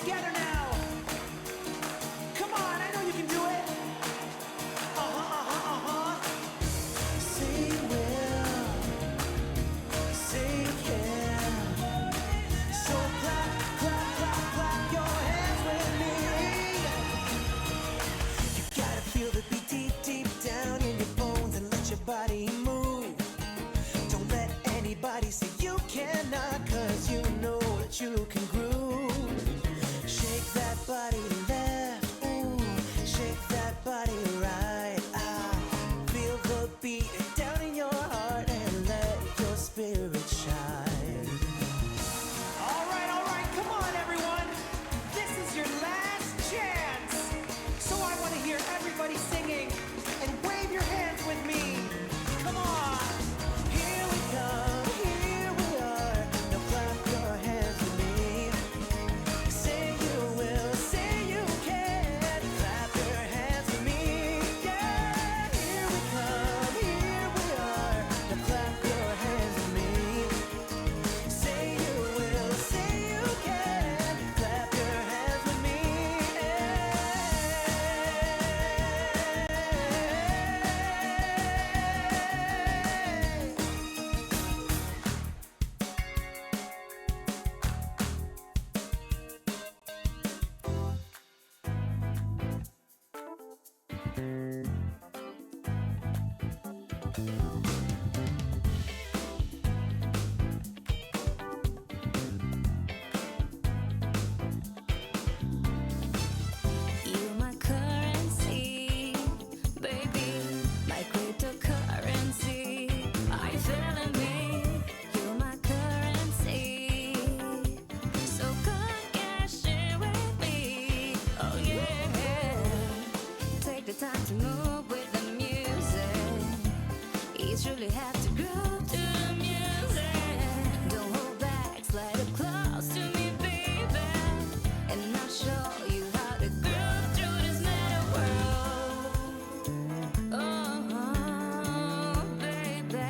together now. Come on, I know you can do it. Say you will, say you can. So clap, clap, clap, clap your hands with me. You gotta feel the beat deep, deep down in your bones and let your body move. Don't let anybody say you cannot, 'cause you know that you can groove. Shake that body left, ooh, shake that body right. Feel the beat down in your heart and let your spirit shine. All right, come on everyone. This is your last chance. So I want to hear everybody singing and wave your hands with me. Come on. Here we come, here we are. Now clap your hands with me. Say you will, say you can. Clap your hands with me. Yeah, here we come, here we are. Now clap your hands with me. Say you will, say you can. Clap your hands with me. You my currency, baby, my cryptocurrency. Are you feeling me? You my currency. So come cash in with me. Oh yeah. Take the time to move with the music. You truly have to groove to the music. Don't hold back, slide up close to me, baby, and I'll show you how to groove through this meta world. Oh, baby.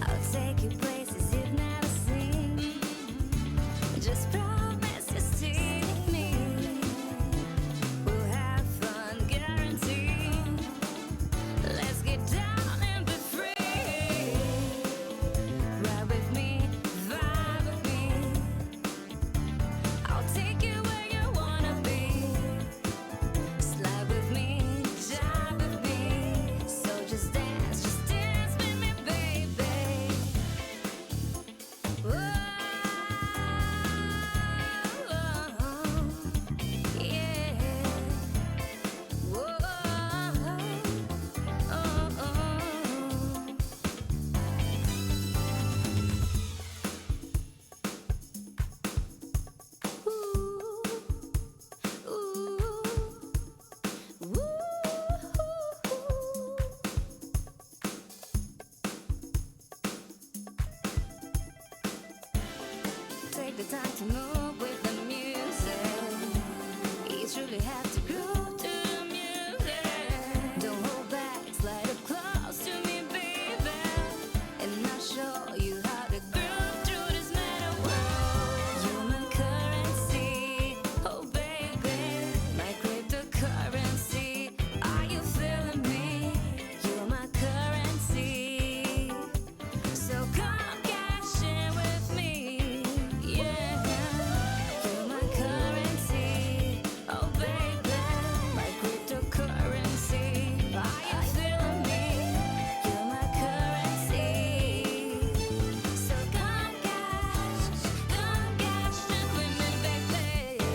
I'll take you places you've never seen. Just promise you stay with me. We'll have fun, guaranteed. Let's get down and be free. Ride with me, vibe with me. I'll take you where you wanna be. Slide with me, jive with me. So just dance with me, baby. Whoa, yeah. Whoa, Take the time to move with the music. You truly have to groove to the music. Don't hold back, slide up close to me, baby, and I'll show you how to groove through this meta world. Human currency, oh baby, my cryptocurrency. Are you feeling me? You're my currency. So come cash in with me. Yeah, you're my currency. Oh baby, my cryptocurrency. Are you feeling me? You're my currency. So come cash in with me, baby.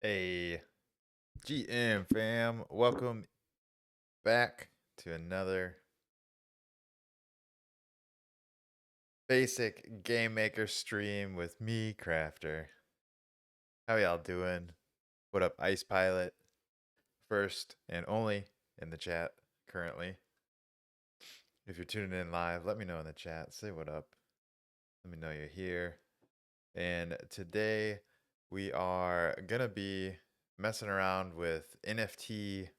Hey, GM fam, welcome back to another basic game maker stream with me, Crafter. How y'all doing? What up, Ice Pilot? First and only in the chat currently. If you're tuning in live, let me know in the chat. Say what up. Let me know you're here. And today we are gonna be messing around with NFT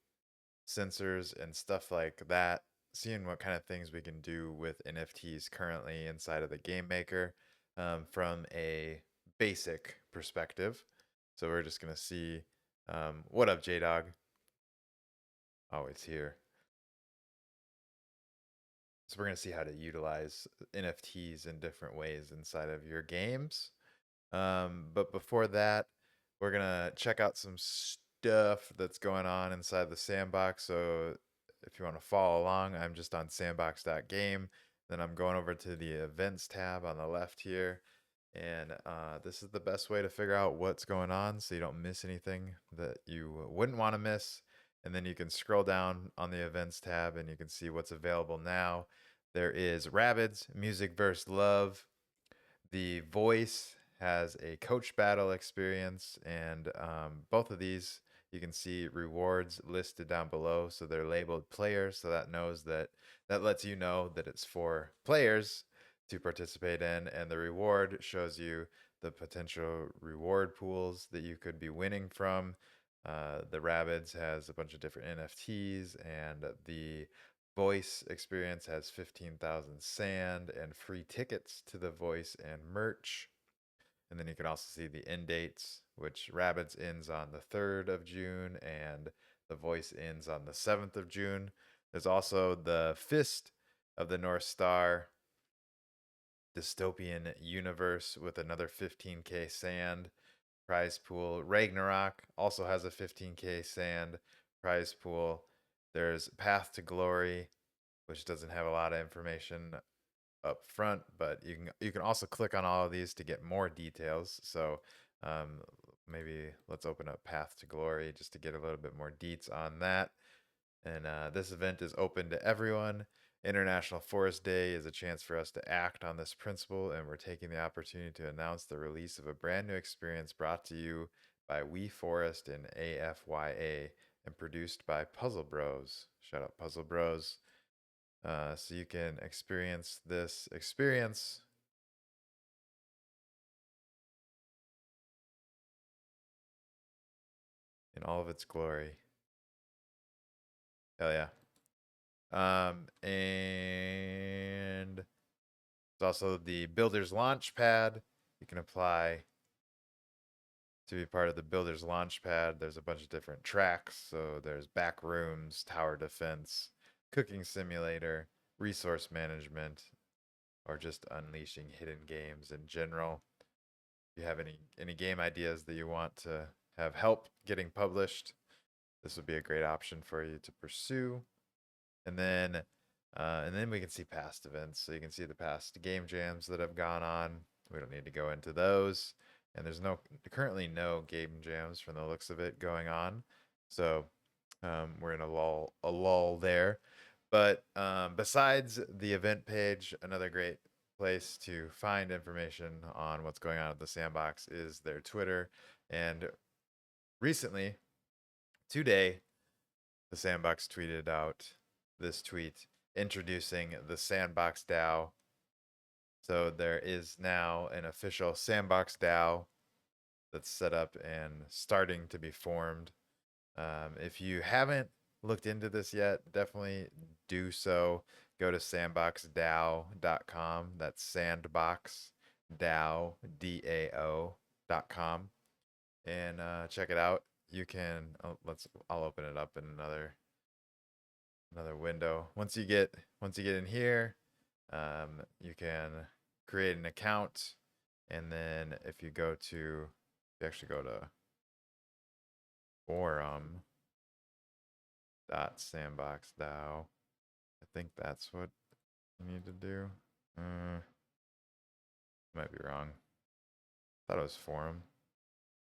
sensors and stuff like that, seeing what kind of things we can do with NFTs currently inside of the game maker from a basic perspective. So we're just gonna see what up, J Dog? Always here. So we're gonna see how to utilize NFTs in different ways inside of your games. But before that, we're gonna check out some stuff that's going on inside the sandbox. So if you want to follow along, I'm just on sandbox.game. Then I'm going over to the events tab on the left here. And this is the best way to figure out what's going on so you don't miss anything that you wouldn't want to miss. And then you can scroll down on the events tab and you can see what's available now. There is Rabbids, Music vs. Love. The Voice has a coach battle experience, and both of these you can see rewards listed down below, so they're labeled players, so that lets you know that it's for players to participate in, and the reward shows you the potential reward pools that you could be winning from. The Rabbids has a bunch of different NFTs, and the Voice experience has 15,000 sand and free tickets to the Voice and merch. And then you can also see the end dates, which Rabbids ends on the 3rd of June and the Voice ends on the 7th of June. There's also the Fist of the North Star dystopian universe with another 15k sand prize pool. Ragnarok also has a 15k sand prize pool. There's Path to Glory, which doesn't have a lot of information up front, but you can also click on all of these to get more details. So maybe let's open up Path to Glory just to get a little bit more deets on that. And this event is open to everyone. International Forest Day is a chance for us to act on this principle, and we're taking the opportunity to announce the release of a brand new experience brought to you by We Forest and AFYA and produced by Puzzle Bros. Shout out Puzzle Bros. So you can experience this experience in all of its glory. Hell yeah. And it's also the Builder's Launchpad. You can apply to be part of the Builder's Launchpad. There's a bunch of different tracks. So there's back rooms, tower defense, cooking simulator, resource management, or just unleashing hidden games in general. If you have any game ideas that you want to have help getting published, this would be a great option for you to pursue. And then we can see past events. So you can see the past game jams that have gone on. We don't need to go into those. And there's currently no game jams from the looks of it going on. So we're in a lull there. But besides the event page, another great place to find information on what's going on at the Sandbox is their Twitter. And recently, today, the Sandbox tweeted out this tweet introducing the Sandbox DAO. So there is now an official Sandbox DAO that's set up and starting to be formed. If you haven't looked into this yet, definitely do so. Go to sandboxdao.com. That's sandbox DAO, DAO.com, and check it out. You can I'll open it up in another window. Once you get in here, you can create an account, and then if you actually go to forum.sandboxdao, I think that's what you need to do. Might be wrong. Thought it was forum.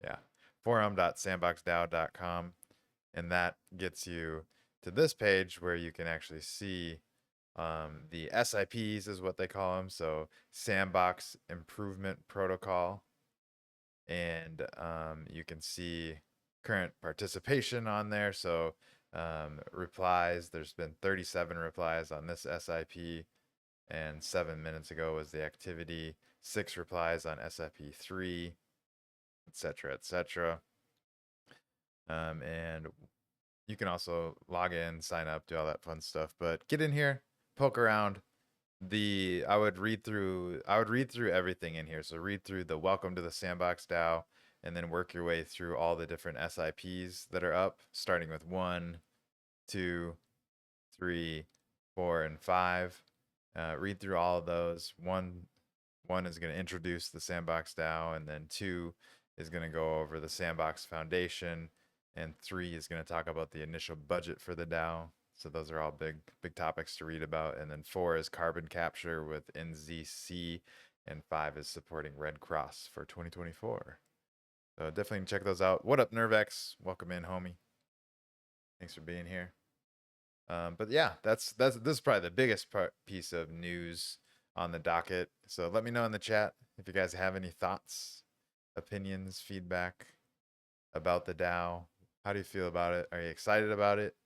Yeah, forum.sandboxdao.com, and that gets you to this page where you can actually see The SIPs is what they call them. So Sandbox Improvement Protocol. And you can see current participation on there. So replies, there's been 37 replies on this SIP, and 7 minutes ago was the activity. 6 replies on SIP 3, etc., etc. And you can also log in, sign up, do all that fun stuff. But get in here, poke around. I would read through everything in here. So read through the welcome to the Sandbox DAO, and then work your way through all the different SIPs that are up, starting with 1, 2, 3, 4, and 5. Read through all of those. One is going to introduce the Sandbox DAO, and then 2 is going to go over the Sandbox Foundation, and 3 is going to talk about the initial budget for the DAO. So those are all big topics to read about. And then 4 is carbon capture with NZC, and 5 is supporting Red Cross for 2024. So definitely check those out. What up, Nervex? Welcome in, homie. Thanks for being here. But yeah, this is probably the biggest piece of news on the docket. So let me know in the chat if you guys have any thoughts, opinions, feedback about the DAO. How do you feel about it? Are you excited about it?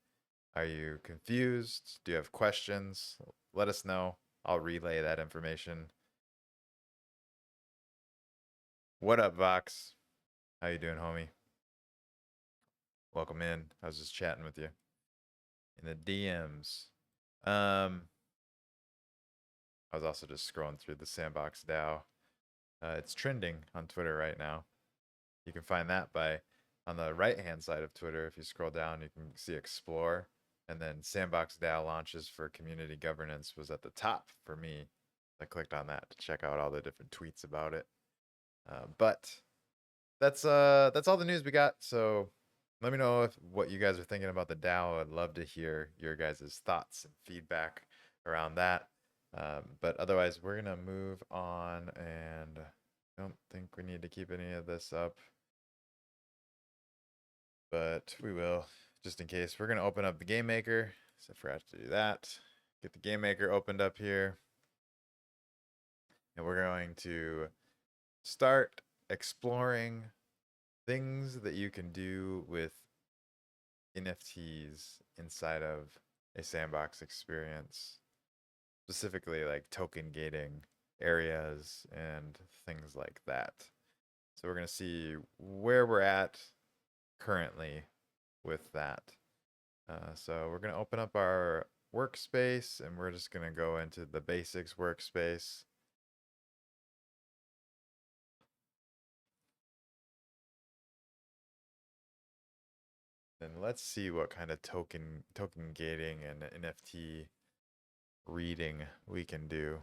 Are you confused? Do you have questions? Let us know. I'll relay that information. What up, Vox? How you doing, homie? Welcome in. I was just chatting with you in the DMs. I was also just scrolling through the Sandbox DAO. It's trending on Twitter right now. You can find that on the right-hand side of Twitter. If you scroll down, you can see Explore. And then Sandbox DAO launches for community governance was at the top for me. I clicked on that to check out all the different tweets about it. But that's all the news we got. So let me know what you guys are thinking about the DAO. I'd love to hear your guys' thoughts and feedback around that. But otherwise, we're gonna move on, and I don't think we need to keep any of this up, but we will just in case. We're gonna open up the game maker. So I forgot to do that. Get the game maker opened up here, and we're going to start exploring things that you can do with NFTs inside of a sandbox experience, specifically like token gating areas and things like that. So we're going to see where we're at currently with that. So we're going to open up our workspace, and we're just going to go into the basics workspace. And let's see what kind of token gating and NFT reading we can do.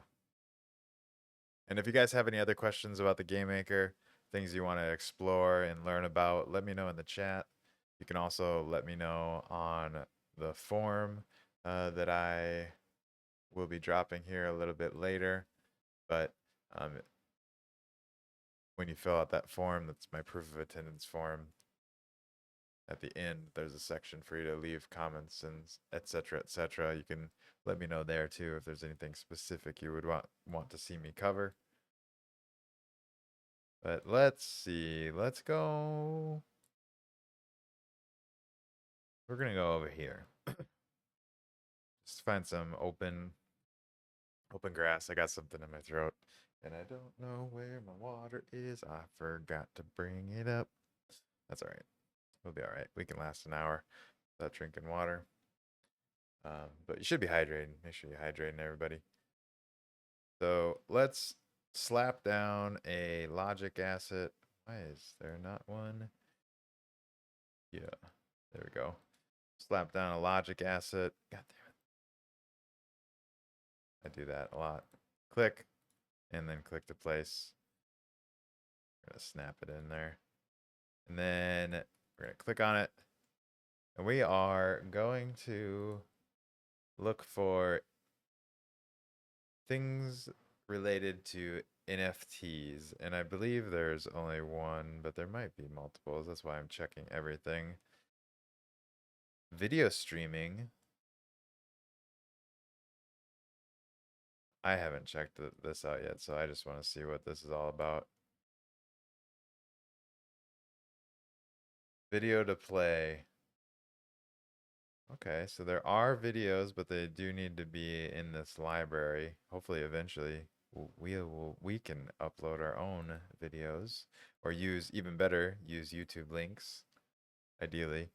And if you guys have any other questions about the game maker, things you want to explore and learn about, let me know in the chat. You can also let me know on the form that I will be dropping here a little bit later. But when you fill out that form, that's my proof of attendance form. At the end, there's a section for you to leave comments and etc. etc. You can let me know there too if there's anything specific you would want to see me cover. But let's see. Let's go. We're gonna go over here. Just find some open grass. I got something in my throat, and I don't know where my water is. I forgot to bring it up. That's all right. We'll be all right. We can last an hour without drinking water. But you should be hydrating. Make sure you're hydrating, everybody. So let's slap down a logic asset. Why is there not one? Yeah, there we go. Slap down a logic asset. God damn it. I do that a lot. Click, and then click to place. We're gonna snap it in there. And then we're gonna click on it. And we are going to look for things related to NFTs. And I believe there's only one, but there might be multiples. That's why I'm checking everything. Video streaming. I haven't checked this out yet, so I just want to see what this is all about. Video to play. Okay, so there are videos, but they do need to be in this library. Hopefully, eventually, we can upload our own videos, or use, even better, use YouTube links. Ideally,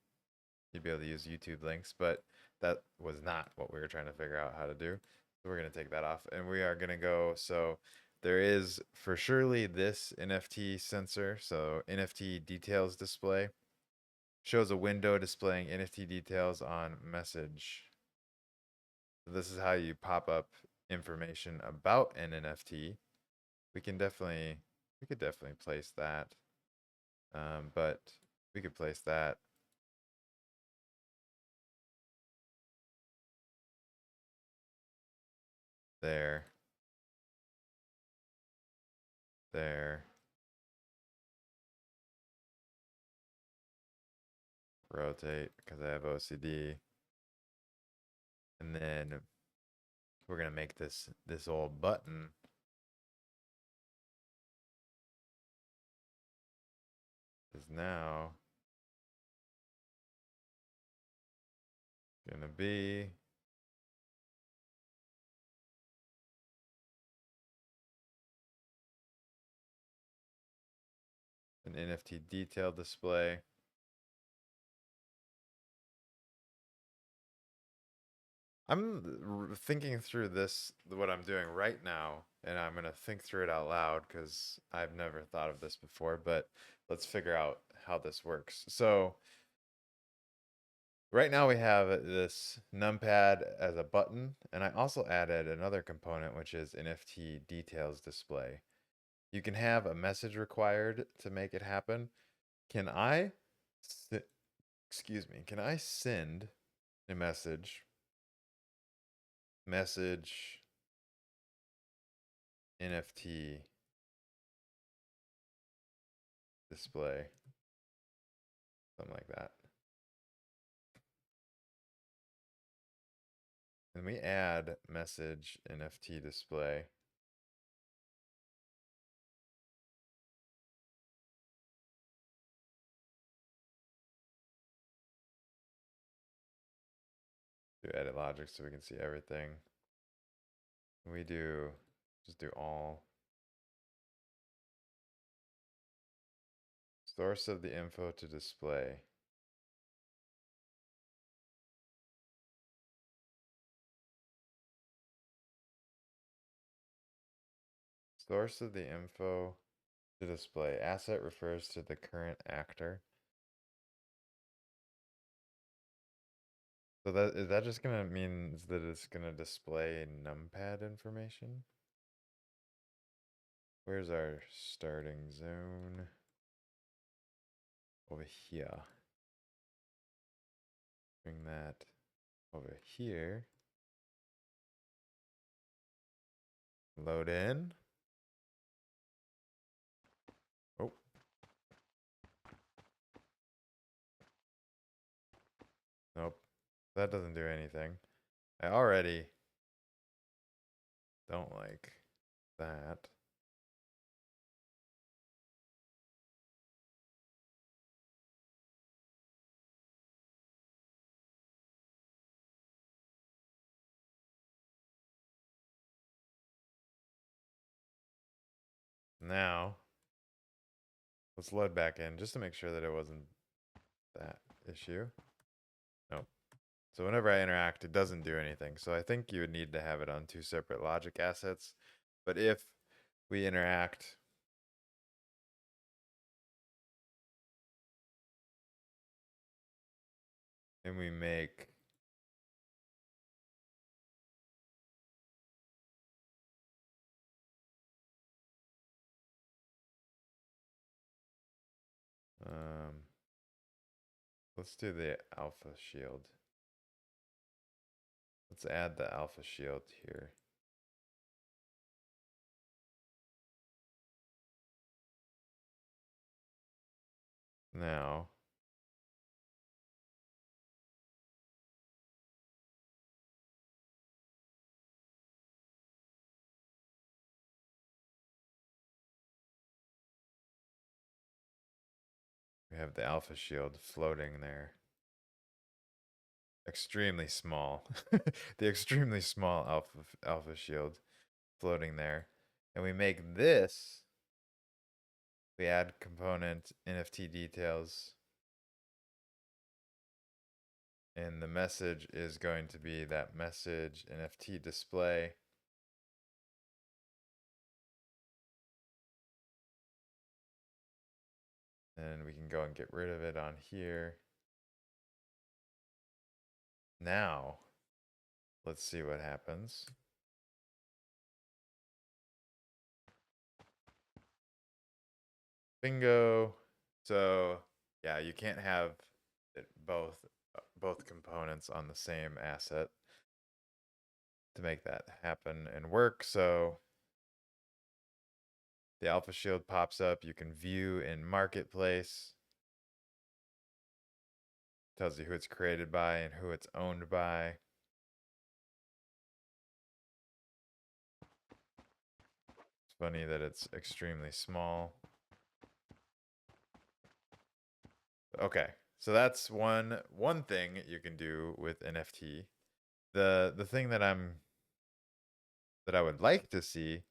you'd be able to use YouTube links, but that was not what we were trying to figure out how to do. So we're gonna take that off, and we are gonna go. So there is for surely this NFT sensor. So NFT details display shows a window displaying NFT details on message. So this is how you pop up information about an NFT. We could definitely place that. But we could place that there, there, rotate because I have OCD. And then we're gonna make this old button is now gonna be an NFT detail display. I'm thinking through this, what I'm doing right now, and I'm going to think through it out loud because I've never thought of this before, but let's figure out how this works. So, right now we have this numpad as a button, and I also added another component, which is NFT details display. You can have a message required to make it happen. Can I, excuse me, can I send a message NFT display, something like that. And we add message NFT display. Do edit logic so we can see everything. We do, just do all. Source of the info to display. Source of the info to display. Asset refers to the current actor. So that is that just gonna mean that it's gonna display numpad information? Where's our starting zone? Over here. Bring that over here. Load in. Oh, nope. That doesn't do anything. I already don't like that. Now, let's load back in just to make sure that it wasn't that issue. Nope. So whenever I interact, it doesn't do anything. So I think you would need to have it on two separate logic assets. But if we interact, and we make um, let's do the alpha shield. Let's add the alpha shield here. Now, We have the alpha shield floating there. Extremely small. The extremely small alpha shield floating there. And we make this, we add component NFT details. And the message is going to be that message NFT display. And we can go and get rid of it on here. Now, let's see what happens. Bingo. So yeah, you can't have it both components on the same asset to make that happen and work. So the alpha shield pops up. You can view in marketplace. Tells you who it's created by and who it's owned by. It's funny that it's extremely small. Okay, so that's one thing you can do with NFT. The thing that I would like to see,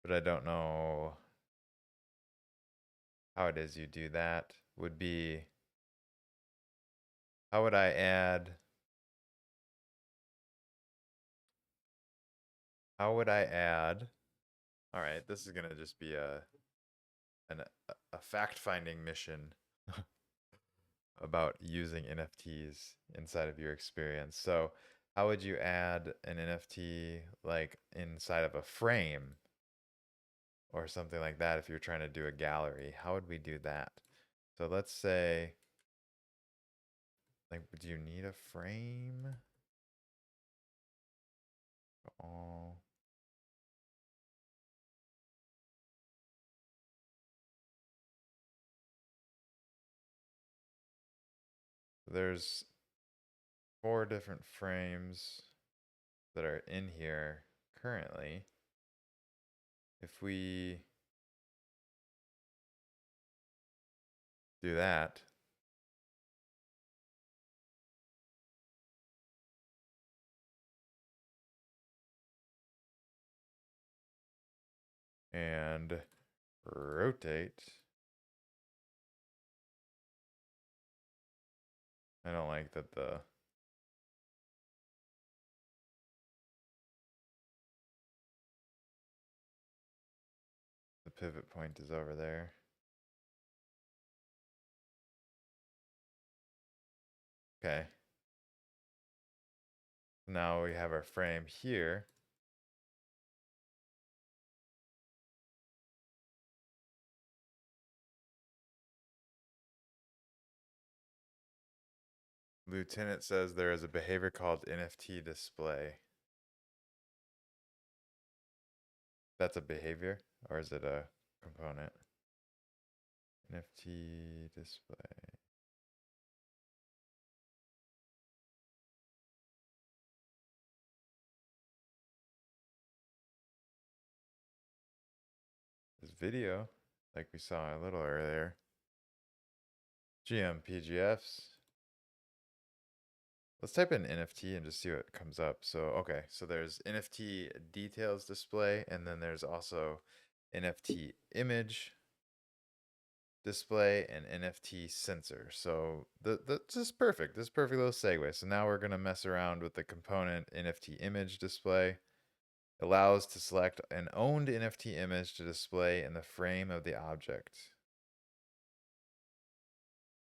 but I don't know how it is you do that, would be how would I add all right, this is gonna just be a fact-finding mission about using NFTs inside of your experience. So how would you add an NFT like inside of a frame or something like that if you're trying to do a gallery? How would we do that? So let's say, like, do you need a frame? Oh, there's 4 different frames that are in here currently. If we do that, and rotate, I don't like that the pivot point is over there. Okay. Now we have our frame here. Lieutenant says there is a behavior called NFT display. That's a behavior, or is it a component? NFT display. This video, like we saw a little earlier. GM PGFs. Let's type in NFT and just see what comes up. So, okay, so there's NFT details display, and then there's also NFT image display and NFT sensor. So this is perfect. This is a perfect little segue. So now we're going to mess around with the component NFT image display. Allows to select an owned NFT image to display in the frame of the object.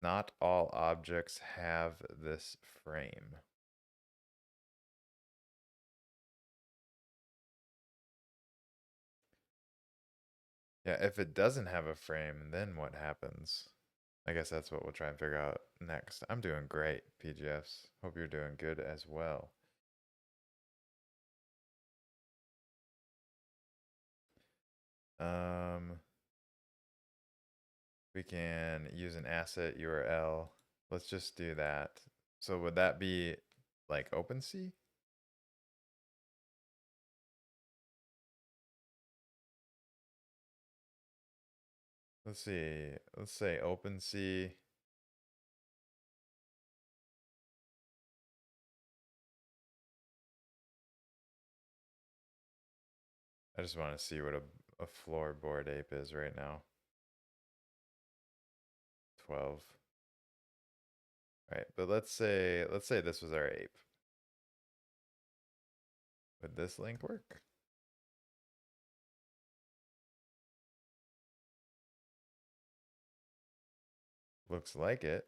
Not all objects have this frame. Yeah, if it doesn't have a frame, then what happens? I guess that's what we'll try and figure out next. I'm doing great, PGFs. Hope you're doing good as well. We can use an asset URL. Let's just do that. So would that be like OpenSea? Let's see. Let's say OpenSea. I just want to see what a floorboard ape is right now. 12. Right, but let's say this was our ape. Would this link work? Looks like it.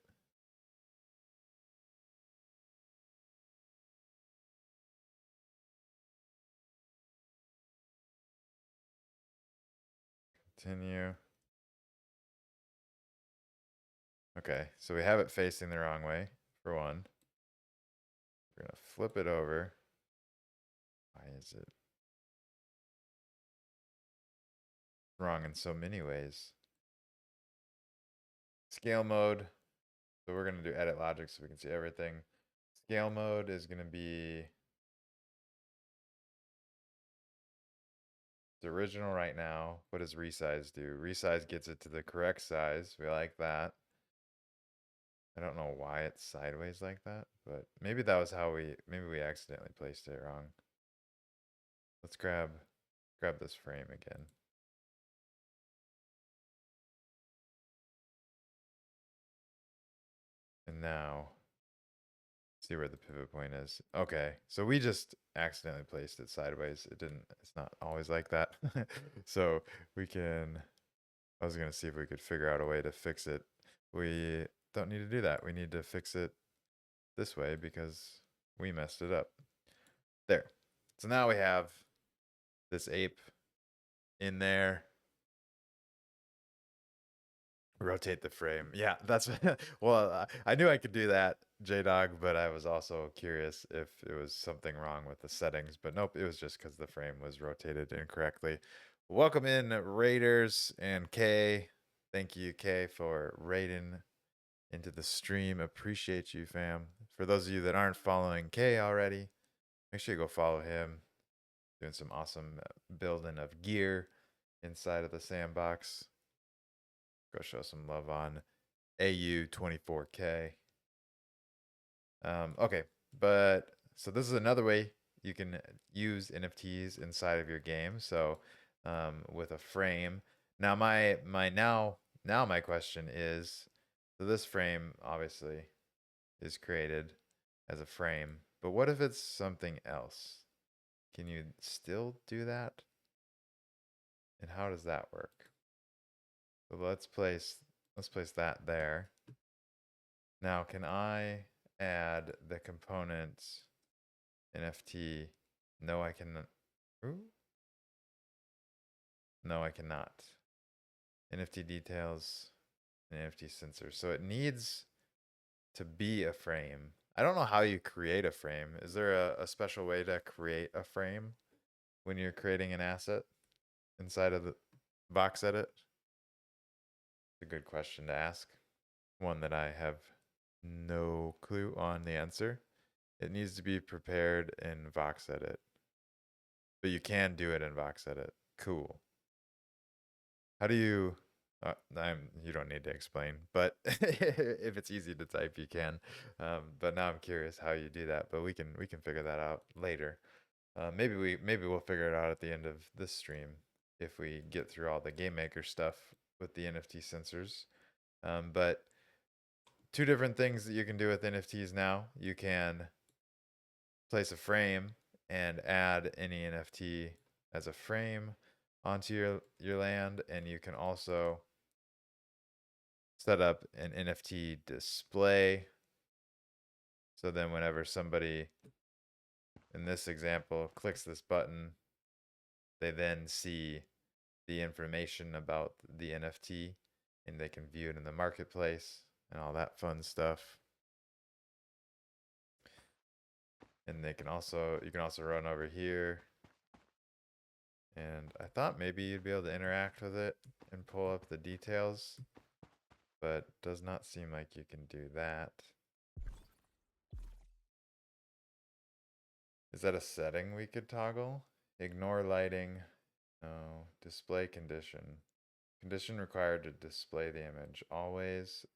Continue. Okay, so we have it facing the wrong way, for one. We're gonna flip it over. Why is it wrong in so many ways? Scale mode. So we're gonna do edit logic so we can see everything. Scale mode is gonna be the original right now. What does resize do? Resize gets it to the correct size. We like that. I don't know why it's sideways like that, but maybe that was how maybe we accidentally placed it wrong. Let's grab this frame again. And now see where the pivot point is. Okay, so we just accidentally placed it sideways. It's not always like that. So we can, I was gonna see if we could figure out a way to fix it. We don't need to do that. We need to fix it this way because we messed it up. There. So now we have this ape in there. Rotate the frame. Yeah, that's well, I knew I could do that, J-Dog, but I was also curious if it was something wrong with the settings. But nope, it was just because the frame was rotated incorrectly. Welcome in, Raiders and Kay. Thank you, Kay, for raiding into the stream. Appreciate you, fam. For those of you that aren't following Kay already, make sure you go follow him. Doing some awesome building of gear inside of the sandbox. Go show some love on AU24K. Okay, but so this is another way you can use NFTs inside of your game. So with a frame. Now my question is, so this frame obviously is created as a frame, but what if it's something else? Can you still do that? And how does that work? So let's place that there. Now, can I add the components NFT? No, I cannot. Ooh. No, I cannot. NFT details, NFT sensor. So it needs to be a frame. I don't know how you create a frame. Is there a special way to create a frame when you're creating an asset inside of the Vox Edit? It's a good question to ask. One that I have no clue on the answer. It needs to be prepared in Vox Edit. But you can do it in Vox Edit. Cool. How do you you don't need to explain, but if it's easy to type, you can. But now I'm curious how you do that. But we can figure that out later. Maybe we'll figure it out at the end of this stream if we get through all the game maker stuff with the NFT sensors. But two different things that you can do with NFTs now. You can place a frame and add any NFT as a frame onto your land, and you can also set up an NFT display. So then whenever somebody, in this example, clicks this button, they then see the information about the NFT and they can view it in the marketplace and all that fun stuff. And you can also run over here. And I thought maybe you'd be able to interact with it and pull up the details, but does not seem like you can do that. Is that a setting we could toggle? Ignore lighting. No. Display condition. Condition required to display the image. Always.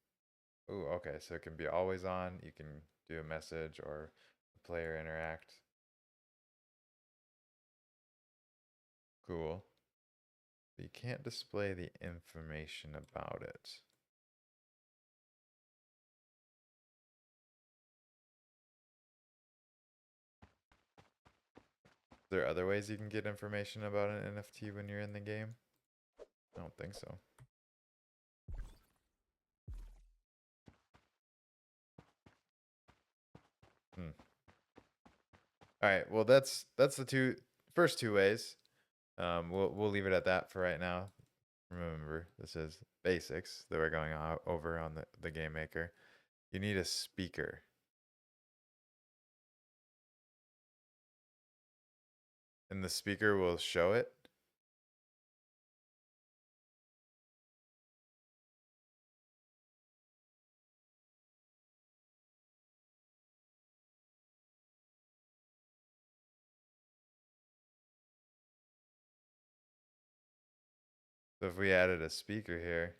Ooh, okay. So it can be always on. You can do a message or a player interact. cool. But you can't display the information about it. There are other ways you can get information about an NFT when you're in the game? I don't think so. All right. Well, that's the first two ways. We'll leave it at that for right now. Remember, this is basics that we're going over on the game maker. You need a speaker. And the speaker will show it. So if we added a speaker here,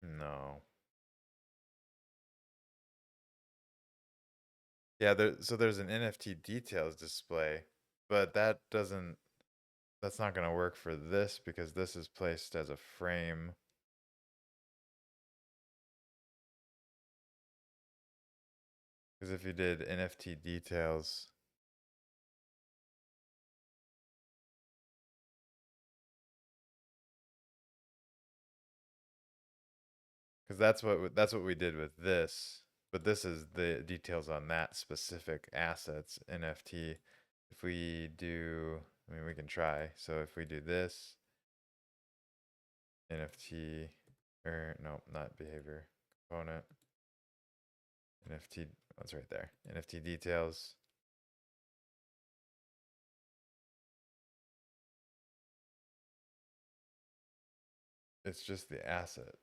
no. Yeah, so there's an NFT details display, but that's not going to work for this because this is placed as a frame. Because if you did NFT details, because that's what we did with this, but this is the details on that specific assets NFT. If we do, I mean, we can try. So if we do this NFT, or no, not behavior component, NFT, that's right there. NFT details. It's just the asset.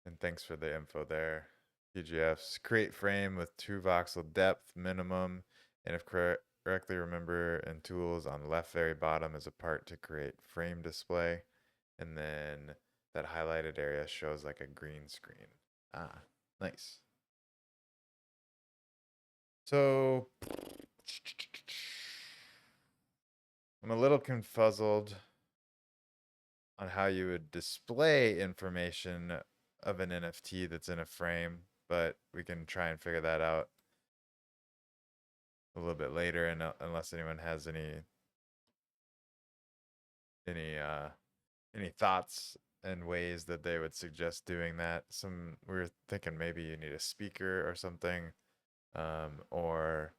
And thanks for the info there. PGFs, create frame with 2 voxel depth minimum. And if correctly remember, in tools on the left very bottom is a part to create frame display. And then that highlighted area shows like a green screen. Ah, nice. So I'm a little confuzzled on how you would display information of an NFT that's in a frame, but we can try and figure that out a little bit later, and unless anyone has any uh any thoughts and ways that they would suggest doing that. We were thinking maybe you need a speaker or something, or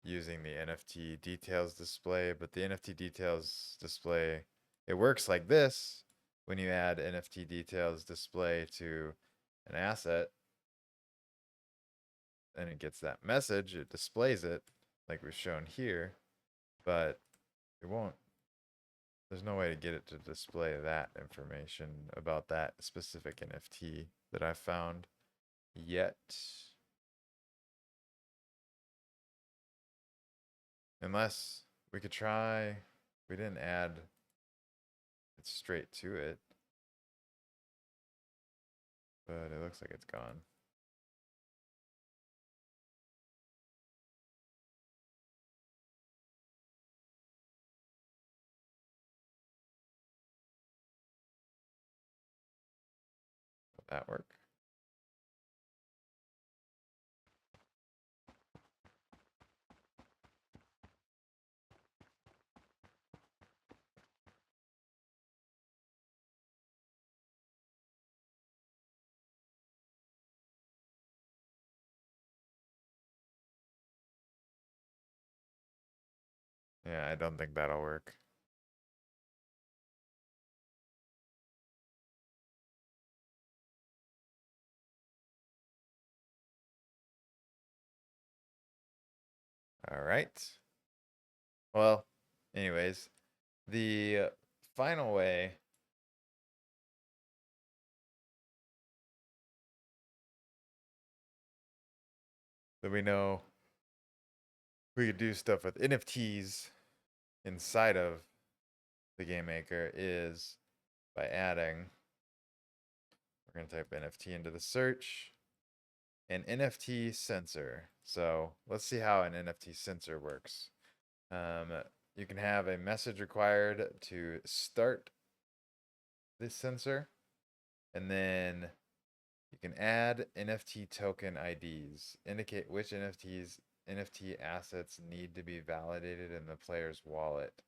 using the NFT details display, but the NFT details display, it works like this. When you add NFT details display to an asset and it gets that message, it displays it like we've shown here, but it won't, there's no way to get it to display that information about that specific NFT that I found yet. Unless we could try, we didn't add it straight to it, but it looks like it's gone. Will that work? Yeah, I don't think that'll work. All right. Well, anyways, the final way that we know we could do stuff with NFTs inside of the game maker is by adding, we're going to type NFT into the search, an NFT sensor. So let's see how an NFT sensor works. You can have a message required to start this sensor, and then you can add NFT token IDs, indicate which NFT assets need to be validated in the player's wallet.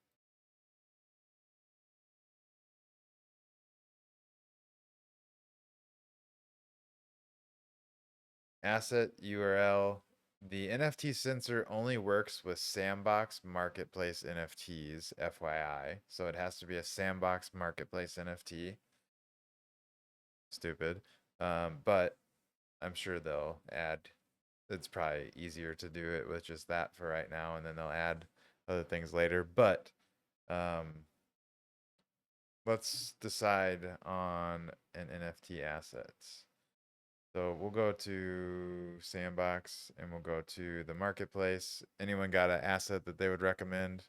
Asset URL. The NFT sensor only works with Sandbox Marketplace NFTs, FYI. So it has to be a Sandbox Marketplace NFT. Stupid. But I'm sure they'll add, it's probably easier to do it with just that for right now, and then they'll add other things later. But let's decide on an NFT assets. So we'll go to Sandbox and we'll go to the marketplace. Anyone got an asset that they would recommend?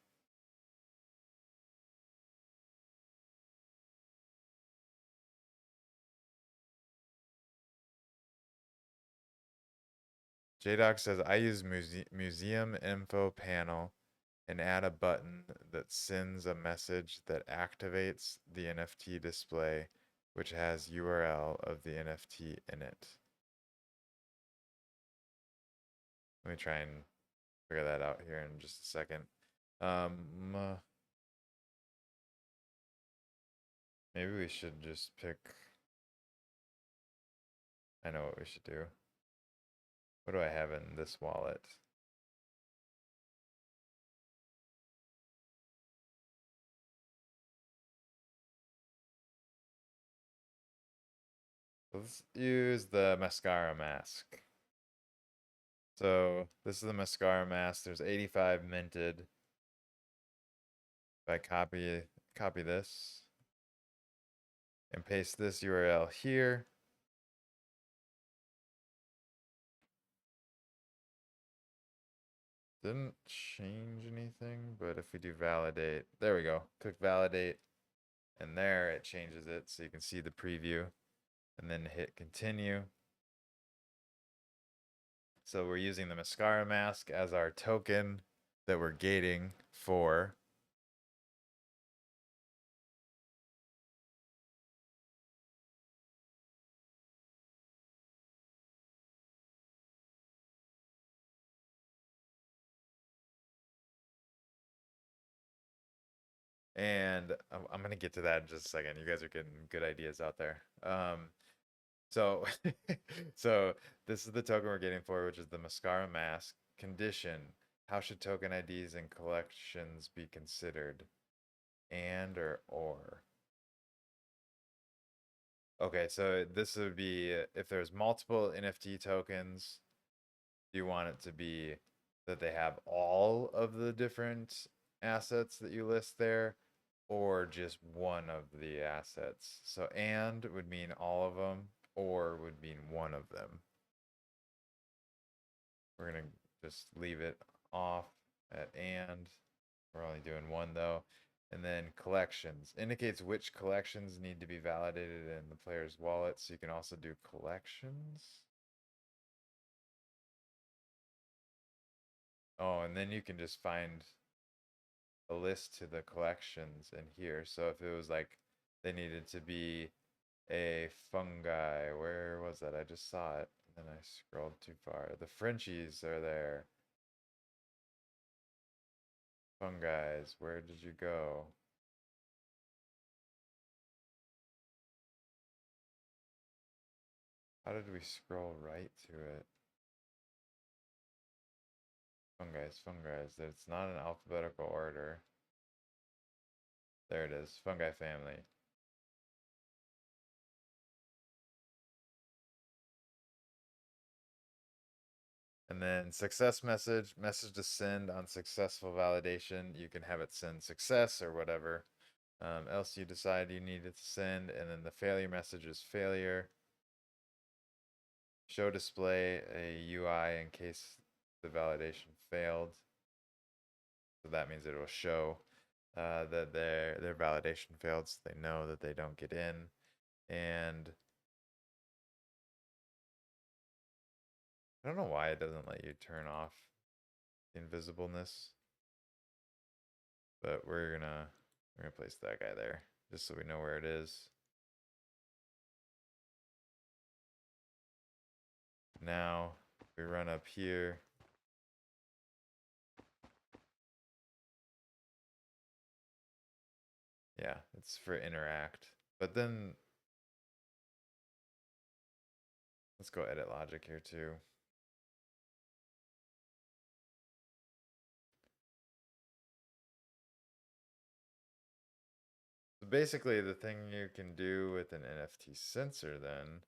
JDoc says, I use museum info panel and add a button that sends a message that activates the NFT display, which has URL of the NFT in it. Let me try and figure that out here in just a second. Maybe we should just pick, I know what we should do. What do I have in this wallet? Let's use the mascara mask. So this is the mascara mask. There's 85 minted. If I copy this and paste this URL here. Didn't change anything, but if we do validate, there we go. Click validate, and there it changes it so you can see the preview, and then hit continue. So we're using the mascara mask as our token that we're gating for. And I'm going to get to that in just a second. You guys are getting good ideas out there. So, so this is the token we're getting for, which is the mascara mask. Condition: how should token IDs and collections be considered? And or. Okay, so this would be if there's multiple NFT tokens, do you want it to be that they have all of the different assets that you list there, or just one of the assets? So and would mean all of them, or would mean one of them. We're gonna just leave it off at and. We're only doing one though. And then collections indicates which collections need to be validated in the player's wallet. So you can also do collections. Oh, and then you can just find a list to the collections in here. So if it was like they needed to be a fungi, where was that? I just saw it. And then I scrolled too far. The Frenchies are there. Fungi, where did you go? How did we scroll right to it? Fungi. It's not in alphabetical order. There it is, fungi family. And then success message to send on successful validation. You can have it send success or whatever else you decide you need it to send. And then the failure message is failure. Show display a UI in case the validation failed. So that means it will show that their validation failed, so they know that they don't get in. And I don't know why it doesn't let you turn off invisibleness, but we're gonna place that guy there just so we know where it is. Now we run up here. Yeah, it's for interact. But then let's go edit logic here too. So basically the thing you can do with an NFT sensor then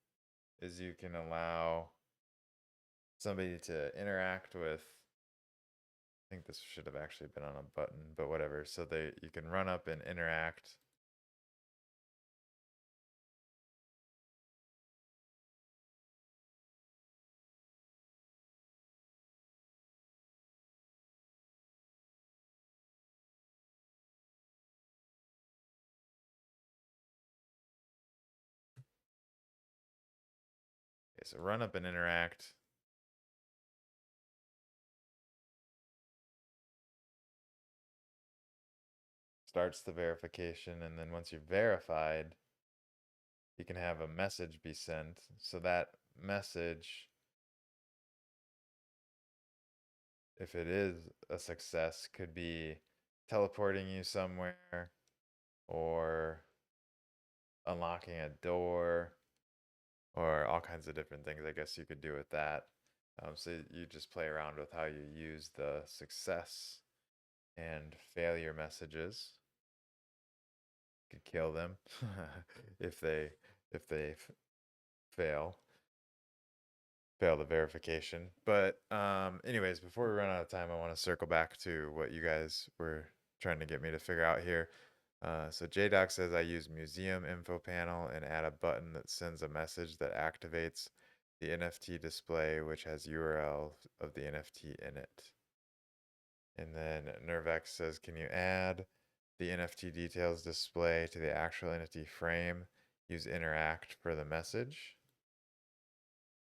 is you can allow somebody to interact with, I think this should have actually been on a button, but whatever. So you can run up and interact. Okay, so run up and interact. Starts the verification, and then once you're verified, you can have a message be sent. So that message, if it is a success, could be teleporting you somewhere or unlocking a door or all kinds of different things I guess you could do with that. So you just play around with how you use the success and failure messages. You could kill them if they fail the verification. But anyways, before we run out of time, I want to circle back to what you guys were trying to get me to figure out here. So JDoc says I use museum info panel and add a button that sends a message that activates the NFT display, which has URL of the NFT in it. And then Nervex says, can you add the NFT details display to the actual NFT frame? Use interact for the message.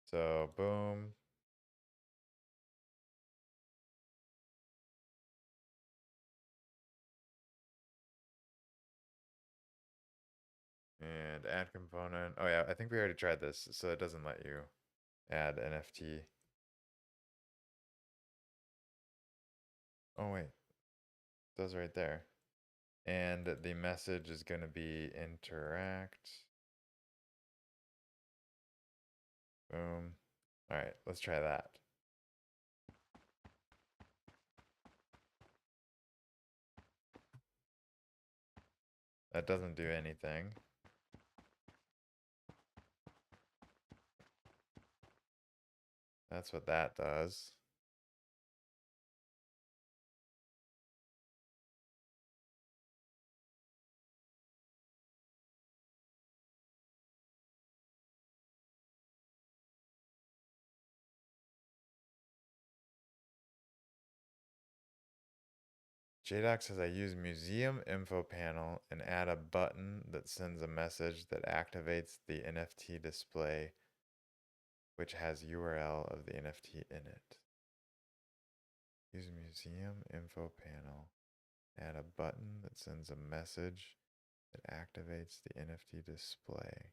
So boom. And add component. Oh yeah, I think we already tried this, so it doesn't let you add NFT. Oh wait, it does right there. And the message is going to be interact. Boom. All right, let's try that. That doesn't do anything. That's what that does. JDoc says I use museum info panel and add a button that sends a message that activates the NFT display, which has URL of the NFT in it. Use museum info panel. Add a button that sends a message that activates the NFT display.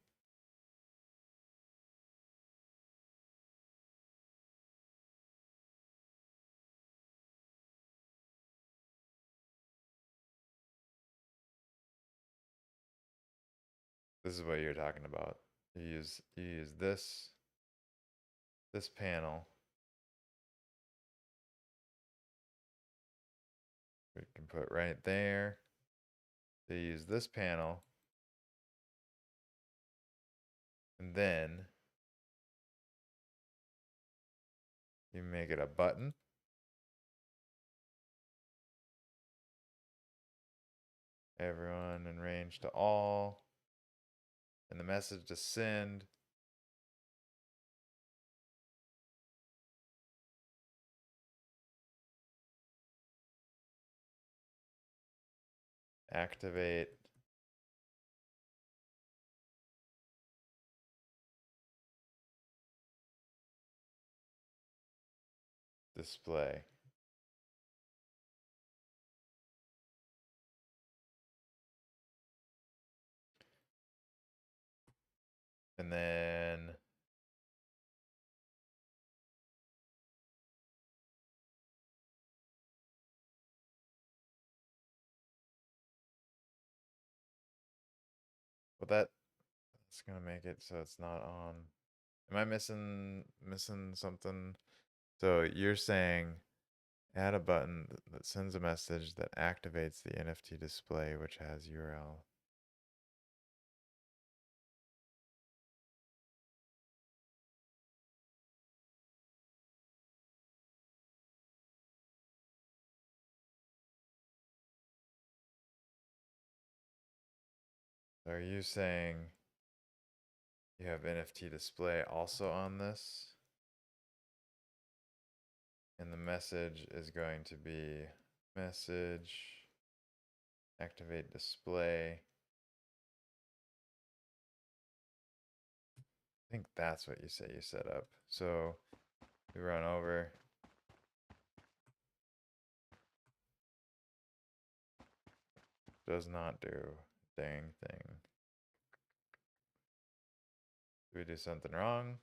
This is what you're talking about. You use this panel. We can put right there. They use this panel. And then You make it a button. Everyone in range to all. And the message to send. Activate. Display. And then well, that's gonna make it so it's not on. Am I missing something? So you're saying add a button that sends a message that activates the NFT display, which has URL. Are you saying you have NFT display also on this? And the message is going to be message, activate display. I think that's what you say you set up. So we run over. Does not do dang thing. Did we do something wrong?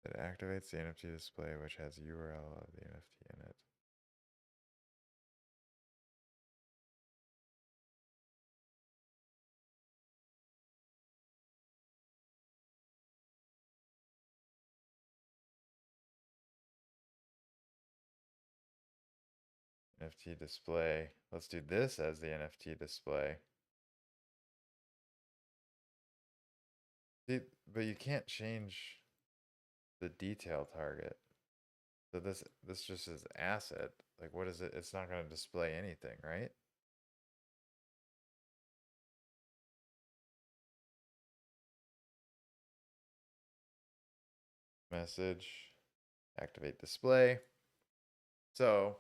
It activates the NFT display, which has URL of the NFT in it. NFT display. Let's do this as the NFT display. See, but you can't change the detail target. So this just is asset. Like what is it? It's not going to display anything, right? Message, activate display. So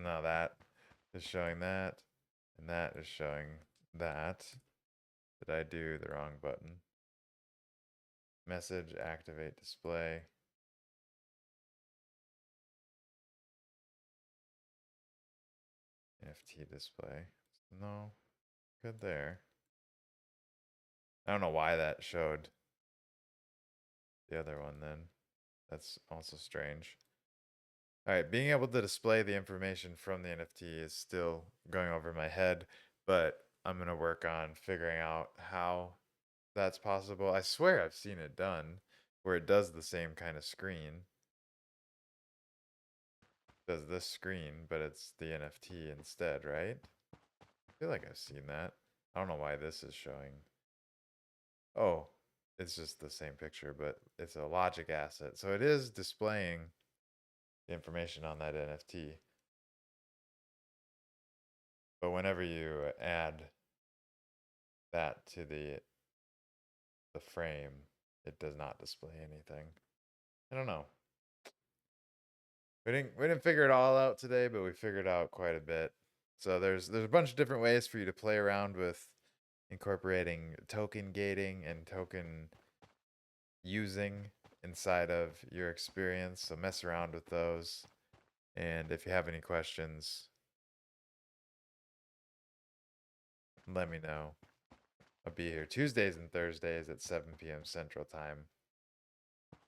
now that is showing that, and that is showing that. Did I do the wrong button? Message, activate display. NFT display. No, good there. I don't know why that showed the other one then. That's also strange. All right, being able to display the information from the NFT is still going over my head, but I'm going to work on figuring out how that's possible. I swear I've seen it done where it does the same kind of screen. Does this screen, but it's the NFT instead, right? I feel like I've seen that. I don't know why this is showing. Oh, it's just the same picture, but it's a logic asset. So it is displaying the information on that NFT. But whenever you add that to the frame, it does not display anything. I don't know. We didn't figure it all out today, but we figured out quite a bit. So there's a bunch of different ways for you to play around with incorporating token gating and token using inside of your experience. So mess around with those. And if you have any questions, let me know. I'll be here Tuesdays and Thursdays at 7 p.m. Central Time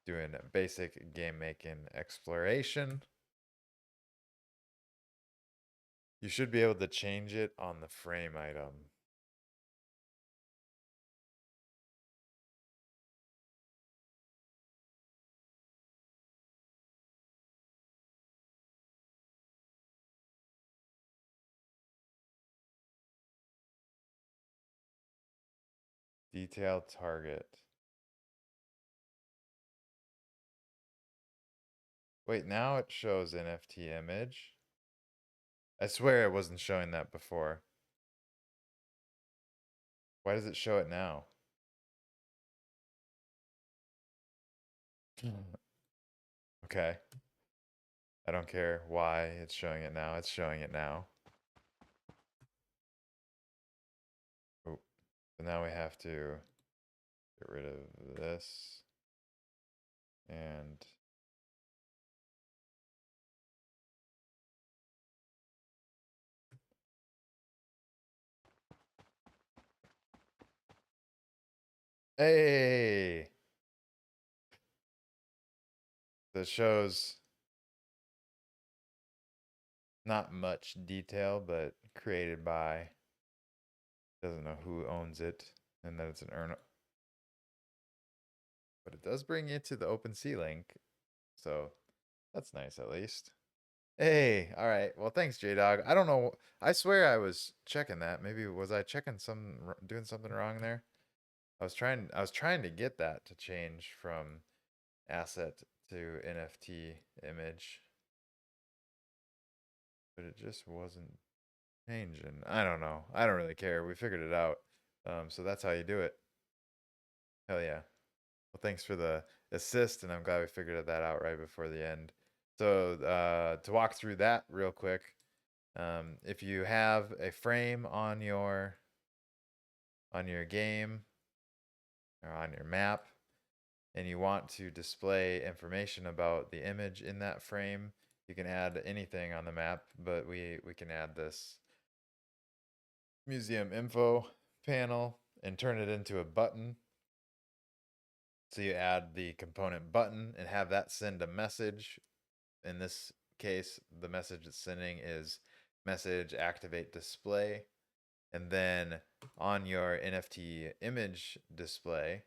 doing basic game making exploration. You should be able to change it on the frame item. Detail target. Wait, now it shows NFT image. I swear it wasn't showing that before. Why does it show it now? Okay. I don't care why it's showing it now. It's showing it now. Oh, so now we have to get rid of this. And hey, that shows not much detail, but created by, doesn't know who owns it, and that it's an earn. But it does bring you to the OpenSea link, so that's nice at least. Hey, all right. Well, thanks, J-Dog. I don't know. I swear I was checking that. Maybe was I checking doing something wrong there? I was trying to get that to change from asset to NFT image, but it just wasn't changing. I don't know. I don't really care. We figured it out. So that's how you do it. Hell yeah. Well, thanks for the assist, and I'm glad we figured that out right before the end. So to walk through that real quick, if you have a frame on your game or on your map, and you want to display information about the image in that frame, you can add anything on the map, but we can add this museum info panel and turn it into a button. So you add the component button and have that send a message. In this case, the message it's sending is message activate display. And then on your NFT image display,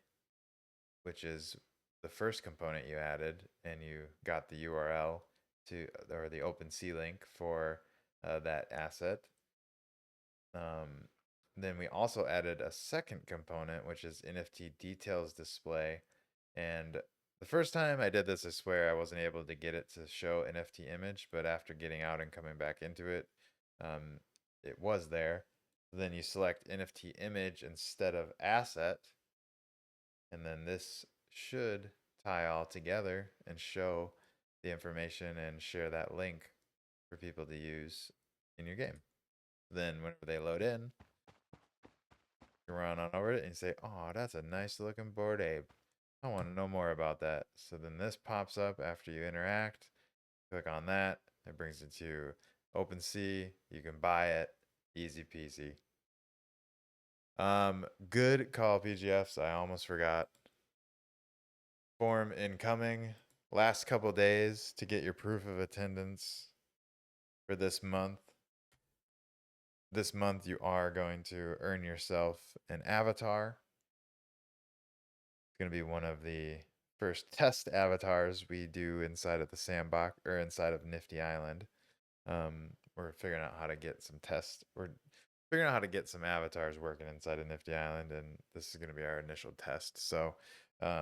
which is the first component you added, and you got the URL to, or the OpenSea link for that asset. Then we also added a second component, which is NFT details display. And the first time I did this, I swear I wasn't able to get it to show NFT image, but after getting out and coming back into it, it was there. Then you select NFT image instead of asset, and then this should tie all together and show the information and share that link for people to use in your game. Then whenever they load in, you run on over it and you say, oh, that's a nice looking Bored Ape. I want to know more about that. So then this pops up after you interact. Click on that. It brings it to OpenSea. You can buy it. Easy peasy. Good call, PGFs. I almost forgot. Form incoming. Last couple days to get your proof of attendance for this month. This month you are going to earn yourself an avatar. It's going to be one of the first test avatars we do inside of the sandbox or inside of Nifty Island. We're figuring out how to get some tests. We're figuring out how to get some avatars working inside of Nifty Island, and this is going to be our initial test. So,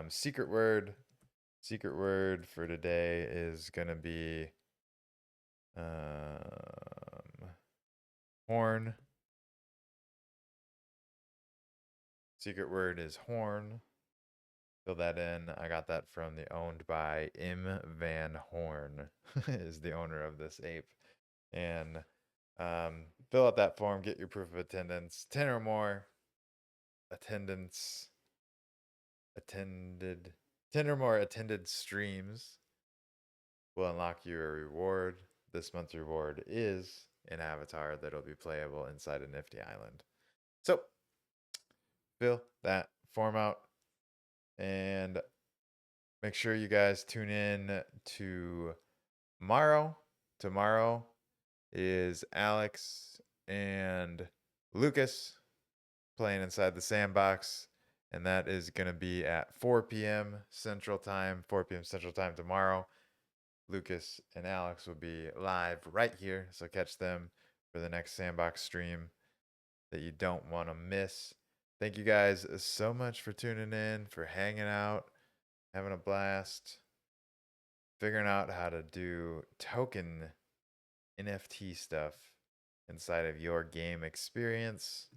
secret word for today is going to be horn. Secret word is horn. Fill that in. I got that from the owned by M. Van Horn is the owner of this ape. And fill out that form, get your proof of attendance. 10 or more attendance attended 10 or more attended streams will unlock you a reward. This month's reward is an avatar that'll be playable inside of Nifty Island. So fill that form out and make sure you guys tune in to tomorrow. is Alex and Lucas playing inside the Sandbox, and that is going to be at 4 p.m. Central Time, 4 p.m. Central Time tomorrow. Lucas and Alex will be live right here, so catch them for the next Sandbox stream that you don't want to miss. Thank you guys so much for tuning in, for hanging out, having a blast, figuring out how to do token NFT stuff inside of your game experience.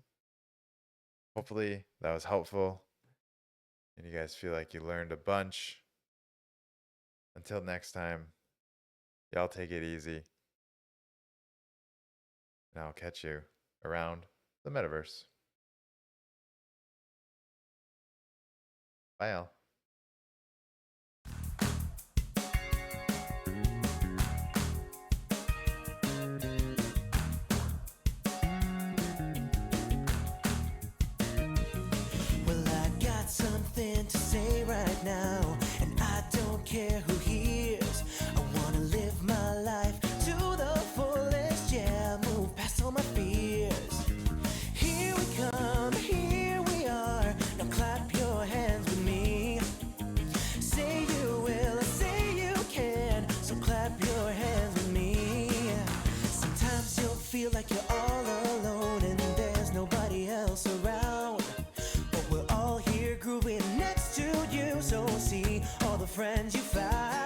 Hopefully that was helpful and you guys feel like you learned a bunch. Until next time, y'all take it easy. And I'll catch you around the metaverse. Bye, y'all. Well, I got something to say right now, and I don't care who hears. I wanna live my life to the fullest, yeah, move past all my fears. Here we come, here we are, now clap your hands with me. Say you will, or say you can, so clap your hands with me. Sometimes you'll feel like you're all alone and there's nobody else around, but we're all here grooving next to you, so see all the friends you found.